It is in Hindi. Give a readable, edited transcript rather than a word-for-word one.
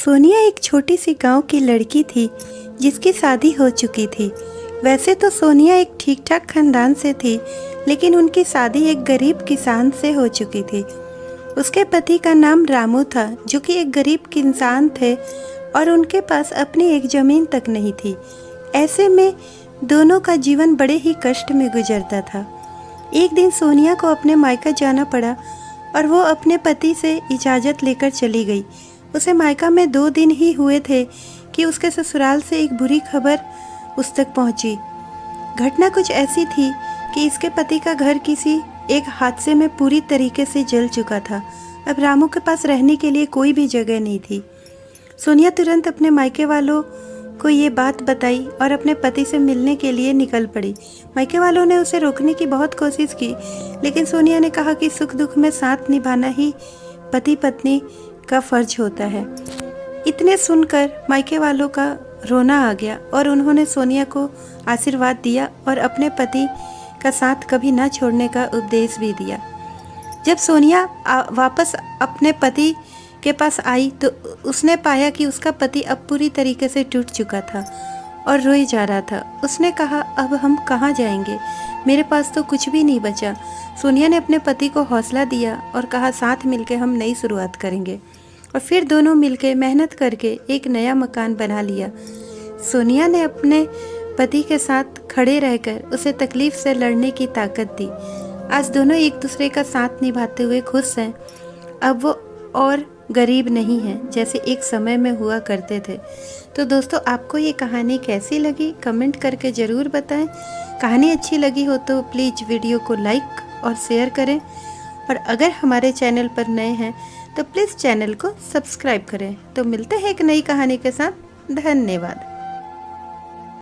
सोनिया एक छोटी सी गांव की लड़की थी जिसकी शादी हो चुकी थी। वैसे तो सोनिया एक ठीक ठाक खानदान से थी, लेकिन उनकी शादी एक गरीब किसान से हो चुकी थी। उसके पति का नाम रामू था, जो कि एक गरीब इंसान थे और उनके पास अपनी एक ज़मीन तक नहीं थी। ऐसे में दोनों का जीवन बड़े ही कष्ट में गुजरता था। एक दिन सोनिया को अपने मायका जाना पड़ा और वो अपने पति से इजाज़त लेकर चली गई। उसे मायका में 2 दिन ही हुए थे कि उसके ससुराल से एक बुरी खबर उस तक पहुंची। घटना कुछ ऐसी थी कि इसके पति का घर किसी एक हादसे में पूरी तरीके से जल चुका था। अब रामू के पास रहने के लिए कोई भी जगह नहीं थी। सोनिया तुरंत अपने मायके वालों को ये बात बताई और अपने पति से मिलने के लिए निकल पड़ी। मायके वालों ने उसे रोकने की बहुत कोशिश की, लेकिन सोनिया ने कहा कि सुख दुख में साथ निभाना ही पति पत्नी का फर्ज होता है। इतने सुनकर मायके वालों का रोना आ गया और उन्होंने सोनिया को आशीर्वाद दिया और अपने पति का साथ कभी ना छोड़ने का उपदेश भी दिया। जब सोनिया वापस अपने पति के पास आई तो उसने पाया कि उसका पति अब पूरी तरीके से टूट चुका था और रोए जा रहा था। उसने कहा, अब हम कहाँ जाएंगे, मेरे पास तो कुछ भी नहीं बचा। सोनिया ने अपने पति को हौसला दिया और कहा, साथ मिलकर हम नई शुरुआत करेंगे। और फिर दोनों मिलकर मेहनत करके एक नया मकान बना लिया। सोनिया ने अपने पति के साथ खड़े रहकर उसे तकलीफ से लड़ने की ताकत दी। आज दोनों एक दूसरे का साथ निभाते हुए खुश हैं। अब वो और गरीब नहीं हैं जैसे एक समय में हुआ करते थे। तो दोस्तों, आपको ये कहानी कैसी लगी कमेंट करके ज़रूर बताएं। कहानी अच्छी लगी हो तो प्लीज़ वीडियो को लाइक और शेयर करें, और अगर हमारे चैनल पर नए हैं तो प्लीज़ चैनल को सब्सक्राइब करें। तो मिलते हैं एक नई कहानी के साथ। धन्यवाद।